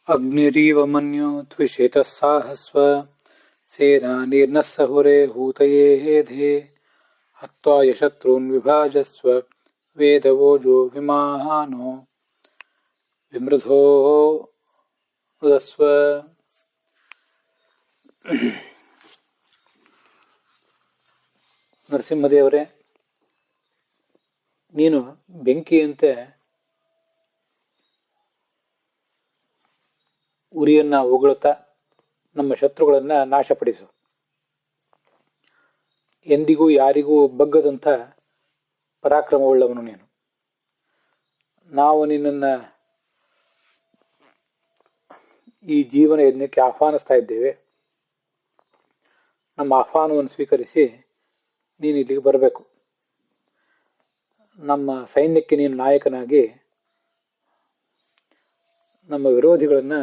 ಅಗ್ನಿರೀವ ಮನ್ಯೋ ತ್ವಿಷೇತಃ ಸಾಹಸ್ವ ಸೇನಾನಿರ್ನಃ ಸಹುರೇ ಹೂತಯೇ ಹೇಧೇ ಹತ್ವಾ ಯಶತ್रून् ವಿಭಾಜಸ್ವ ವೇದವೋಜೋ ವಿಮಾನೋ ವಿಮೃಧೋ ಉದಸ್ವ. ನರಸಿಂಹದೇವರೇ, ನೀನು ಬೆಂಕಿಯಂತೆ ಉರಿಯನ್ನ ಉಗುಳುತ್ತಾ ನಮ್ಮ ಶತ್ರುಗಳನ್ನ ನಾಶಪಡಿಸು. ಎಂದಿಗೂ ಯಾರಿಗೂ ಬಗ್ಗದಂಥ ಪರಾಕ್ರಮವುಳ್ಳವನು ನೀನು. ನಾವು ನಿನ್ನನ್ನ ಈ ಜೀವನ ಯಜ್ಞಕ್ಕೆ ಆಹ್ವಾನಿಸ್ತಾ ಇದ್ದೇವೆ. ನಮ್ಮ ಆಹ್ವಾನವನ್ನು ಸ್ವೀಕರಿಸಿ ನೀನು ಇಲ್ಲಿಗೆ ಬರಬೇಕು. ನಮ್ಮ ಸೈನ್ಯಕ್ಕೆ ನೀನು ನಾಯಕನಾಗಿ ನಮ್ಮ ವಿರೋಧಿಗಳನ್ನ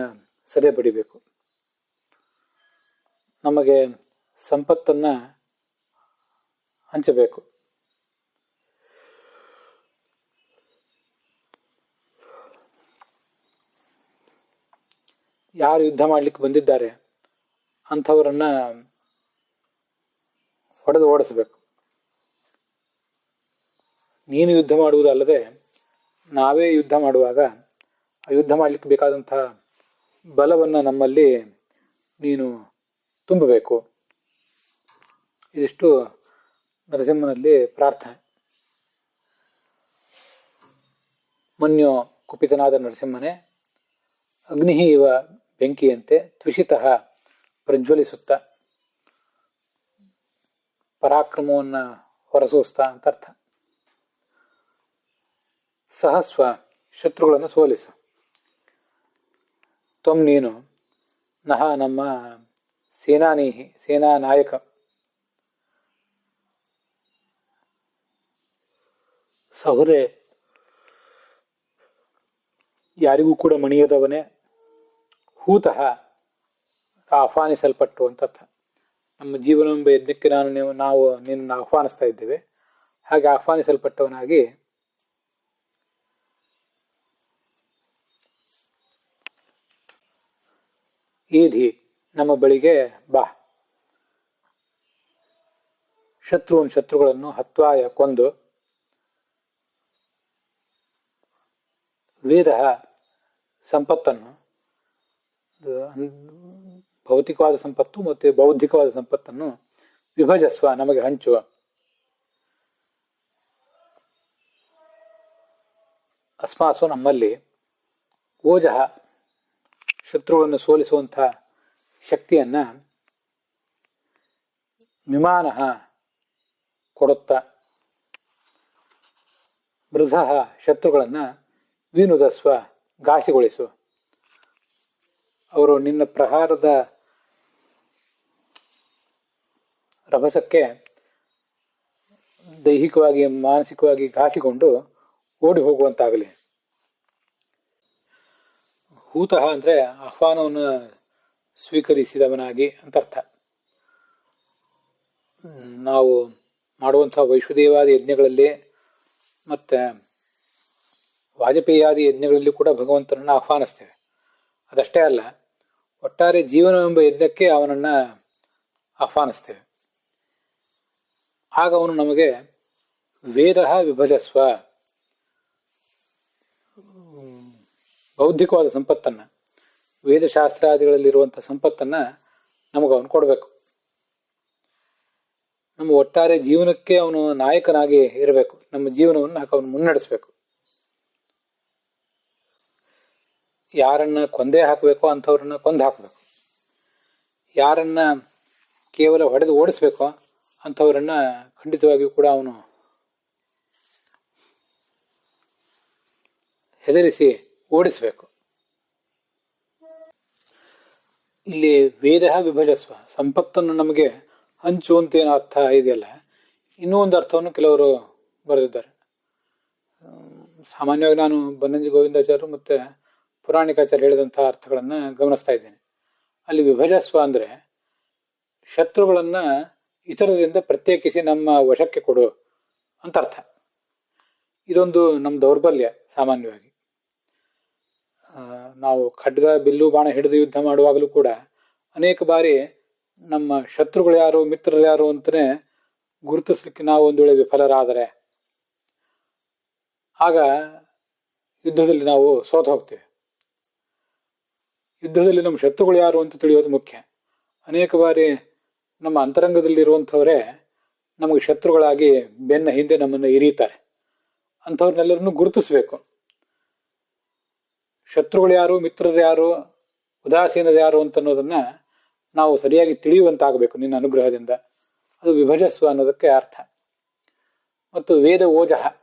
ಸದೆ ಬಡಿಬೇಕು. ನಮಗೆ ಸಂಪತ್ತನ್ನ ಹಂಚಬೇಕು. ಯಾರು ಯುದ್ಧ ಮಾಡಲಿಕ್ಕೆ ಬಂದಿದ್ದಾರೆ ಅಂಥವರನ್ನ ಹೊಡೆದು ಓಡಿಸಬೇಕು. ನೀನು ಯುದ್ಧ ಮಾಡುವುದಲ್ಲದೆ ನಾವೇ ಯುದ್ಧ ಮಾಡುವಾಗ ಆ ಯುದ್ಧ ಮಾಡಲಿಕ್ಕೆ ಬೇಕಾದಂತಹ ಬಲವನ್ನು ನಮ್ಮಲ್ಲಿ ನೀನು ತುಂಬಬೇಕು. ಇದಿಷ್ಟು ನರಸಿಂಹನಲ್ಲಿ ಪ್ರಾರ್ಥನೆ. ಮನ್ಯೋ ಕುಪಿತನಾದ ನರಸಿಂಹನೇ, ಅಗ್ನಿ ಇವ ಬೆಂಕಿಯಂತೆ ತ್ವಿಷಿತಃ ಪ್ರಜ್ವಲಿಸುತ್ತ ಪರಾಕ್ರಮವನ್ನು ಹೊರಸೂಸ್ತಾ ಅಂತ ಅರ್ಥ. ಸಹಸ್ವ ಶತ್ರುಗಳನ್ನು ಸೋಲಿಸು. ತ್ವಂ ನೀನು ನಹ ನಮ್ಮ ಸೇನಾನೀಹಿ ಸೇನಾ ನಾಯಕ. ಸಹುರೆ ಯಾರಿಗೂ ಕೂಡ ಮಣಿಯದವನೇ. ಹೂತಃ ಆಹ್ವಾನಿಸಲ್ಪಟ್ಟು ಅಂತ ಅರ್ಥ. ನಮ್ಮ ಜೀವನವೆಂಬ ಯಜ್ಞಕ್ಕೆ ನಾವು ನಿನ್ನನ್ನು ಆಹ್ವಾನಿಸ್ತಾ ಇದ್ದೇವೆ. ಹಾಗೆ ಆಹ್ವಾನಿಸಲ್ಪಟ್ಟವನಾಗಿ ಈಧಿ ನಮ್ಮ ಬಳಿಗೆ ಬಾ. ಶತ್ರುಗಳನ್ನು ಹತ್ವಾಯ ಕೊಂದು, ವೇದ ಸಂಪತ್ತನ್ನು, ಭೌತಿಕವಾದ ಸಂಪತ್ತು ಮತ್ತು ಬೌದ್ಧಿಕವಾದ ಸಂಪತ್ತನ್ನು ವಿಭಜಿಸುವ, ನಮಗೆ ಹಂಚುವ. ಅಸ್ಮಾಸು ನಮ್ಮಲ್ಲಿ ಓಜಃ ಶತ್ರುಗಳನ್ನು ಸೋಲಿಸುವಂಥ ಶಕ್ತಿಯನ್ನ ವಿಮಾನ ಕೊಡುತ್ತ, ಮೃಧ ಶತ್ರುಗಳನ್ನ ವಿನುದಸ್ವ ಘಾಸಿಗೊಳಿಸು. ಅವರು ನಿನ್ನ ಪ್ರಹಾರದ ರಭಸಕ್ಕೆ ದೈಹಿಕವಾಗಿ ಮಾನಸಿಕವಾಗಿ ಘಾಸಿಕೊಂಡು ಓಡಿ ಹೋಗುವಂತಾಗಲಿ. ಹೂತಃ ಅಂದರೆ ಆಹ್ವಾನವನ್ನು ಸ್ವೀಕರಿಸಿದವನಾಗಿ ಅಂತ ಅರ್ಥ. ನಾವು ಮಾಡುವಂತಹ ವೈಶ್ವದೇವಾದಿ ಯಜ್ಞಗಳಲ್ಲಿ ಮತ್ತು ವಾಜಪೇಯಾದಿ ಯಜ್ಞಗಳಲ್ಲಿ ಕೂಡ ಭಗವಂತನನ್ನು ಆಹ್ವಾನಿಸ್ತೇವೆ. ಅದಷ್ಟೇ ಅಲ್ಲ, ಒಟ್ಟಾರೆ ಜೀವನವೆಂಬ ಯಜ್ಞಕ್ಕೆ ಅವನನ್ನು ಆಹ್ವಾನಿಸ್ತೇವೆ. ಆಗ ಅವನು ನಮಗೆ ವೇದ ವಿಭಜಸ್ವ, ಬೌದ್ಧಿಕವಾದ ಸಂಪತ್ತನ್ನು, ವೇದಶಾಸ್ತ್ರಾದಿಗಳಲ್ಲಿರುವಂಥ ಸಂಪತ್ತನ್ನು ನಮಗೆ ಅವನು ಕೊಡಬೇಕು. ನಮ್ಮ ಒಟ್ಟಾರೆ ಜೀವನಕ್ಕೆ ಅವನು ನಾಯಕನಾಗಿ ಇರಬೇಕು. ನಮ್ಮ ಜೀವನವನ್ನು ಅವನು ಮುನ್ನಡೆಸಬೇಕು. ಯಾರನ್ನ ಕೊಂದೇ ಹಾಕಬೇಕೋ ಅಂಥವ್ರನ್ನ ಕೊಂದು ಹಾಕಬೇಕು. ಯಾರನ್ನ ಕೇವಲ ಹೊಡೆದು ಓಡಿಸ್ಬೇಕೋ ಅಂಥವ್ರನ್ನ ಖಂಡಿತವಾಗಿಯೂ ಕೂಡ ಅವನು ಹೆದರಿಸಿ ಓಡಿಸಬೇಕು. ಇಲ್ಲಿ ವೇದ ವಿಭಜಸ್ವ, ಸಂಪತ್ತನ್ನು ನಮಗೆ ಹಂಚು ಅಂತೇನೋ ಅರ್ಥ ಇದೆಯಲ್ಲ, ಇನ್ನೂ ಒಂದು ಅರ್ಥವನ್ನು ಕೆಲವರು ಬರೆದಿದ್ದಾರೆ. ಸಾಮಾನ್ಯವಾಗಿ ನಾನು ಬನ್ನಂಜಿ ಗೋವಿಂದಾಚಾರ್ಯರು ಮತ್ತು ಪುರಾಣಿಕಾಚಾರ್ಯ ಹೇಳಿದಂತಹ ಅರ್ಥಗಳನ್ನು ಗಮನಿಸ್ತಾ ಇದ್ದೇನೆ. ಅಲ್ಲಿ ವಿಭಜಸ್ವ ಅಂದರೆ ಶತ್ರುಗಳನ್ನ ಇತರರಿಂದ ಪ್ರತ್ಯೇಕಿಸಿ ನಮ್ಮ ವಶಕ್ಕೆ ಕೊಡು ಅಂತ ಅರ್ಥ. ಇದೊಂದು ನಮ್ಮ ದೌರ್ಬಲ್ಯ. ಸಾಮಾನ್ಯವಾಗಿ ನಾವು ಖಡ್ಗ ಬಿಲ್ಲು ಬಾಣ ಹಿಡಿದು ಯುದ್ಧ ಮಾಡುವಾಗಲೂ ಕೂಡ ಅನೇಕ ಬಾರಿ ನಮ್ಮ ಶತ್ರುಗಳು ಯಾರು ಮಿತ್ರರು ಯಾರು ಅಂತಾನೆ ಗುರುತಿಸ್ಲಿಕ್ಕೆ ನಾವು ಒಂದು ವೇಳೆ ವಿಫಲರಾದರೆ ಆಗ ಯುದ್ಧದಲ್ಲಿ ನಾವು ಸೋತು ಹೋಗ್ತೇವೆ. ಯುದ್ಧದಲ್ಲಿ ನಮ್ಮ ಶತ್ರುಗಳು ಯಾರು ಅಂತ ತಿಳಿಯೋದು ಮುಖ್ಯ. ಅನೇಕ ಬಾರಿ ನಮ್ಮ ಅಂತರಂಗದಲ್ಲಿರುವಂಥವರೇ ನಮಗೆ ಶತ್ರುಗಳಾಗಿ ಬೆನ್ನ ಹಿಂದೆ ನಮ್ಮನ್ನು ಇರೀತಾರೆ. ಅಂಥವ್ರನ್ನೆಲ್ಲರನ್ನು ಗುರುತಿಸ್ಬೇಕು. ಶತ್ರುಗಳು ಯಾರು ಮಿತ್ರರು ಯಾರು ಉದಾಸೀನರು ಯಾರು ಅಂತ ಅನ್ನೋದನ್ನ ನಾವು ಸರಿಯಾಗಿ ತಿಳಿಯುವಂತಾಗಬೇಕು ನಿನ್ನ ಅನುಗ್ರಹದಿಂದ. ಅದು ವಿಭಜಸ್ವ ಅನ್ನೋದಕ್ಕೆ ಅರ್ಥ. ಮತ್ತು ವೇದ ಓಜಃ,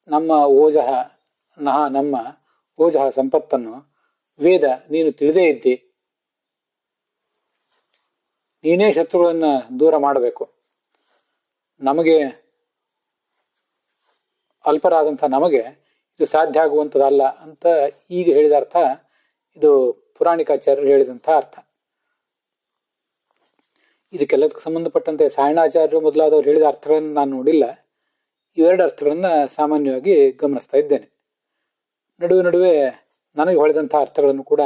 ನಮ್ಮ ಓಜಃ ನಮ್ಮ ಓಜಃ ಸಂಪತ್ತನ್ನು ವೇದ ನೀನು ತಿಳಿದೇ ಇದ್ದಿ. ನೀನೇ ಶತ್ರುಗಳನ್ನ ದೂರ ಮಾಡಬೇಕು. ನಮಗೆ ಅಲ್ಪರಾದಂಥ ನಮಗೆ ಇದು ಸಾಧ್ಯ ಆಗುವಂಥದ್ದಲ್ಲ ಅಂತ ಈಗ ಹೇಳಿದ ಅರ್ಥ ಇದು ಪುರಾಣಿಕಾಚಾರ್ಯರು ಹೇಳಿದಂಥ ಅರ್ಥ. ಇದಕ್ಕೆಲ್ಲದಕ್ಕೆ ಸಂಬಂಧಪಟ್ಟಂತೆ ಸಾಯಣಾಚಾರ್ಯರು ಮೊದಲಾದವರು ಹೇಳಿದ ಅರ್ಥಗಳನ್ನು ನಾನು ನೋಡಿಲ್ಲ. ಇವೆರಡು ಅರ್ಥಗಳನ್ನ ಸಾಮಾನ್ಯವಾಗಿ ಗಮನಿಸ್ತಾ ಇದ್ದೇನೆ. ನಡುವೆ ನಡುವೆ ನನಗೆ ಹೊಳೆದಂತಹ ಅರ್ಥಗಳನ್ನು ಕೂಡ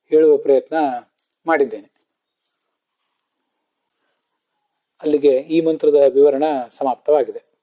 ಹೇಳುವ ಪ್ರಯತ್ನ ಮಾಡಿದ್ದೇನೆ. ಅಲ್ಲಿಗೆ ಈ ಮಂತ್ರದ ವಿವರಣ ಸಮಾಪ್ತವಾಗಿದೆ.